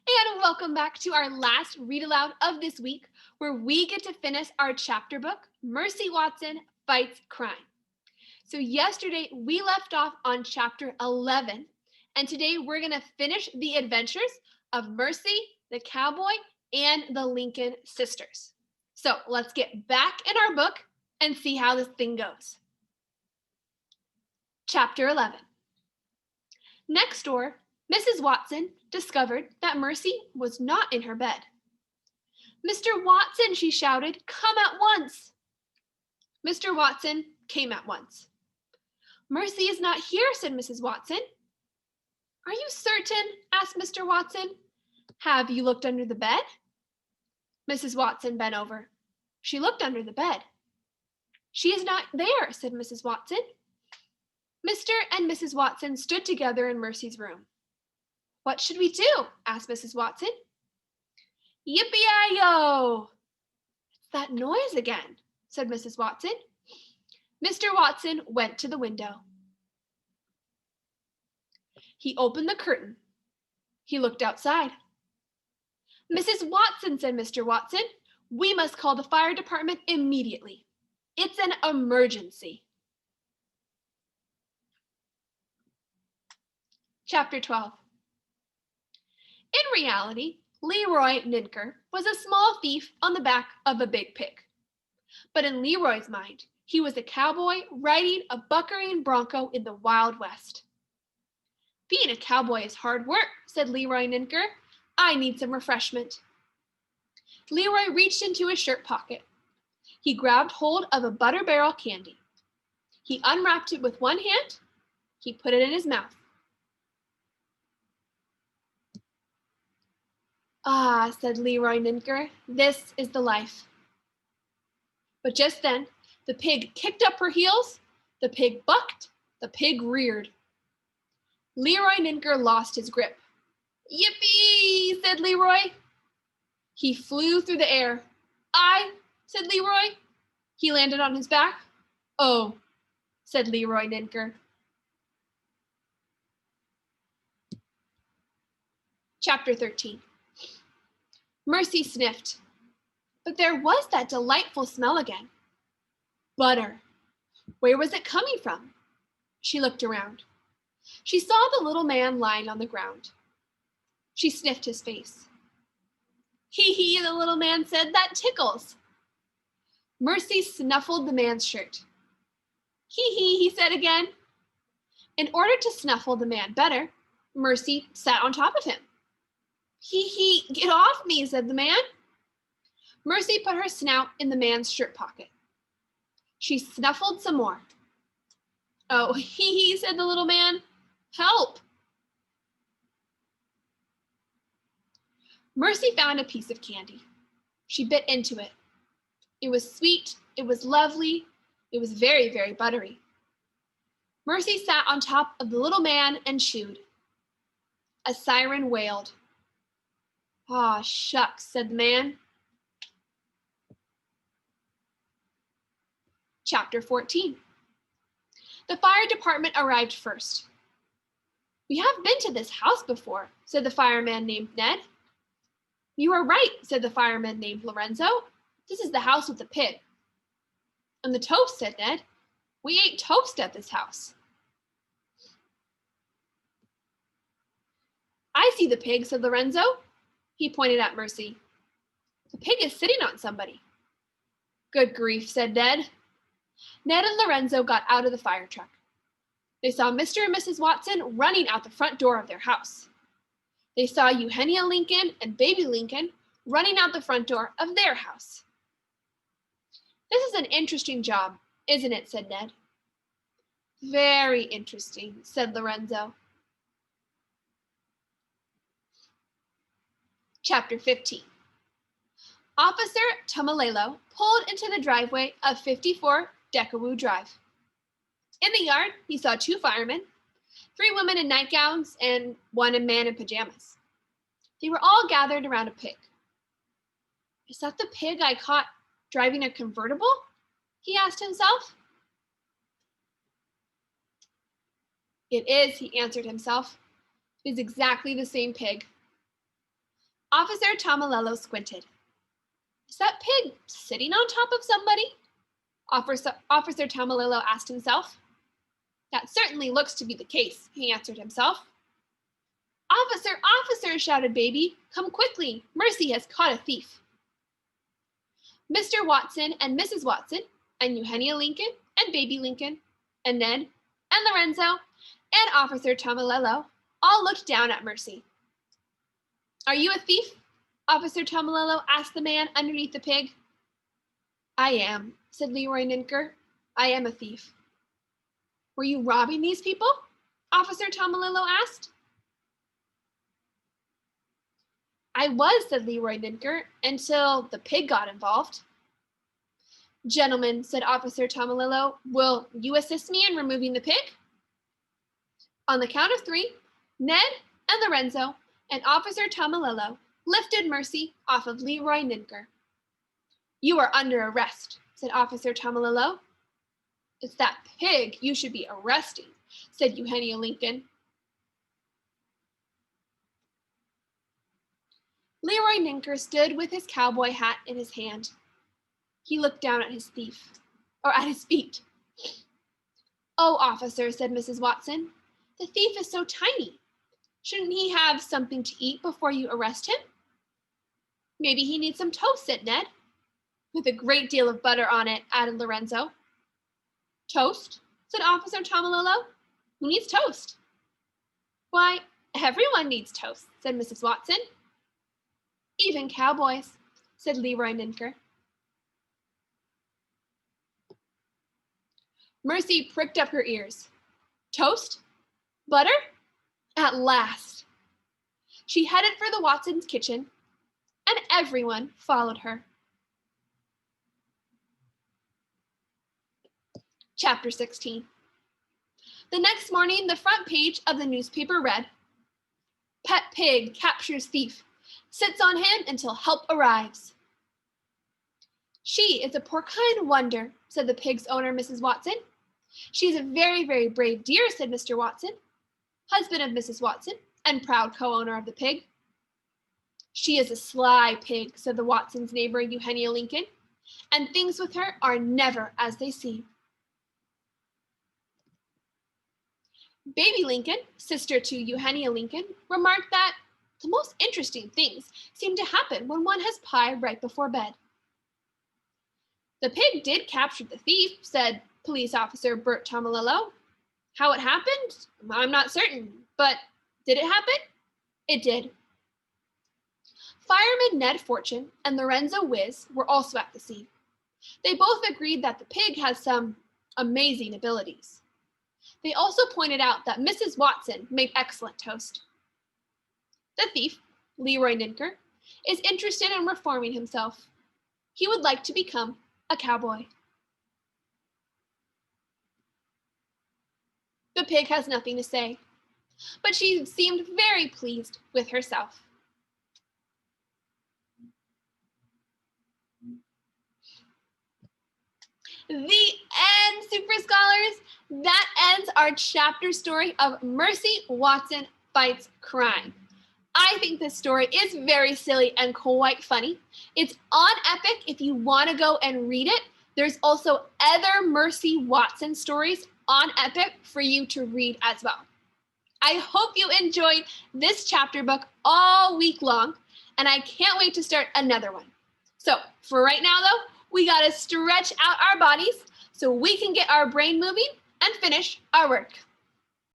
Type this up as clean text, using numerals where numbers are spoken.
And welcome back to our last read aloud of this week, where we get to finish our chapter book, Mercy Watson Fights Crime. So, yesterday we left off on chapter 11, and today we're going to finish the adventures of Mercy, the cowboy, and the Lincoln sisters. So, let's get back in our book and see how this thing goes. Chapter 11. Next door, Mrs. Watson discovered that Mercy was not in her bed. "Mr. Watson," she shouted, "come at once." Mr. Watson came at once. "Mercy is not here," said Mrs. Watson. "Are you certain?" asked Mr. Watson. "Have you looked under the bed?" Mrs. Watson bent over. She looked under the bed. "She is not there," said Mrs. Watson. Mr. and Mrs. Watson stood together in Mercy's room. "What should we do?" asked Mrs. Watson. "Yippee-yi-yo!" "It's that noise again," said Mrs. Watson. Mr. Watson went to the window. He opened the curtain. He looked outside. "Mrs. Watson," said Mr. Watson, "we must call the fire department immediately. It's an emergency." Chapter 12. In reality, Leroy Ninker was a small thief on the back of a big pig. But in Leroy's mind, he was a cowboy riding a buckering bronco in the Wild West. "Being a cowboy is hard work," said Leroy Ninker. "I need some refreshment." Leroy reached into his shirt pocket. He grabbed hold of a butter barrel candy. He unwrapped it with one hand. He put it in his mouth. "Ah," said Leroy Ninker, "this is the life." But just then, the pig kicked up her heels, the pig bucked, the pig reared. Leroy Ninker lost his grip. "Yippee!" said Leroy. He flew through the air. "I," said Leroy. He landed on his back. "Oh," said Leroy Ninker. Chapter 13. Mercy sniffed, but there was that delightful smell again. Butter. Where was it coming from? She looked around. She saw the little man lying on the ground. She sniffed his face. "Hee hee," the little man said, "that tickles." Mercy snuffled the man's shirt. "Hee hee," he said again. In order to snuffle the man better, Mercy sat on top of him. "Hee hee, get off me," said the man. Mercy put her snout in the man's shirt pocket. She snuffled some more. "Oh, hee hee," said the little man. "Help." Mercy found a piece of candy. She bit into it. It was sweet, it was lovely, it was very, very buttery. Mercy sat on top of the little man and chewed. A siren wailed. "Aw, shucks," said the man. Chapter 14. The fire department arrived first. "We have been to this house before," said the fireman named Ned. "You are right," said the fireman named Lorenzo. "This is the house with the pig." "And the toast," said Ned. "We ate toast at this house." "I see the pig," said Lorenzo. He pointed at Mercy. "The pig is sitting on somebody." "Good grief," said Ned. Ned and Lorenzo got out of the fire truck. They saw Mr. and Mrs. Watson running out the front door of their house. They saw Eugenia Lincoln and baby Lincoln running out the front door of their house. "This is an interesting job, isn't it?" said Ned. "Very interesting," said Lorenzo. Chapter 15. Officer Tomalelo pulled into the driveway of 54 Decawoo Drive. In the yard, he saw 2 firemen, 3 women in nightgowns, and 1 man in pajamas. They were all gathered around a pig. "Is that the pig I caught driving a convertible?" he asked himself. "It is," he answered himself. "It is exactly the same pig." Officer Tomalolo squinted. Is that pig sitting on top of somebody? Officer Tomalolo asked himself. That certainly looks to be the case, he answered himself. Officer, officer, shouted Baby. Come quickly, Mercy has caught a thief. Mr. Watson and Mrs. Watson and Eugenia Lincoln and Baby Lincoln and Ned and Lorenzo and Officer Tomalolo all looked down at Mercy. Are you a thief? Officer Tomalolo asked the man underneath the pig. I am, said Leroy Ninker. I am a thief. Were you robbing these people? Officer Tomalolo asked. I was, said Leroy Ninker, until the pig got involved. Gentlemen, said Officer Tomalolo, will you assist me in removing the pig? On the count of 3, Ned and Lorenzo and Officer Tomalolo lifted Mercy off of Leroy Ninker. You are under arrest, said Officer Tomalolo. It's that pig you should be arresting, said Eugenia Lincoln. Leroy Ninker stood with his cowboy hat in his hand. He looked down at his feet. Oh, officer, said Mrs. Watson, the thief is so tiny. Shouldn't he have something to eat before you arrest him? Maybe he needs some toast, said Ned. With a great deal of butter on it, added Lorenzo. Toast, said Officer Tomalolo. Who needs toast? Why, everyone needs toast, said Mrs. Watson. Even cowboys, said Leroy Ninker. Mercy pricked up her ears. Toast? Butter? At last. She headed for the Watsons' kitchen, and everyone followed her. Chapter 16. The next morning, the front page of the newspaper read, Pet pig captures thief. Sits on him until help arrives. She is a porcine wonder, said the pig's owner, Mrs. Watson. She is a very, very brave dear, said Mr. Watson, husband of Mrs. Watson and proud co-owner of the pig. She is a sly pig, said the Watsons' neighbor, Eugenia Lincoln, and things with her are never as they seem. Baby Lincoln, sister to Eugenia Lincoln, remarked that the most interesting things seem to happen when one has pie right before bed. The pig did capture the thief, said Police Officer Bert Tomalolo. How it happened? I'm not certain, but did it happen? It did. Fireman Ned Fortune and Lorenzo Wiz were also at the scene. They both agreed that the pig has some amazing abilities. They also pointed out that Mrs. Watson made excellent toast. The thief, Leroy Ninker, is interested in reforming himself. He would like to become a cowboy. The pig has nothing to say, but she seemed very pleased with herself. The end, Super Scholars. That ends our chapter story of Mercy Watson Fights Crime. I think this story is very silly and quite funny. It's on Epic if you want to go and read it. There's also other Mercy Watson stories on Epic for you to read as well. I hope you enjoyed this chapter book all week long, and I can't wait to start another one. So for right now, though, we got to stretch out our bodies so we can get our brain moving and finish our work.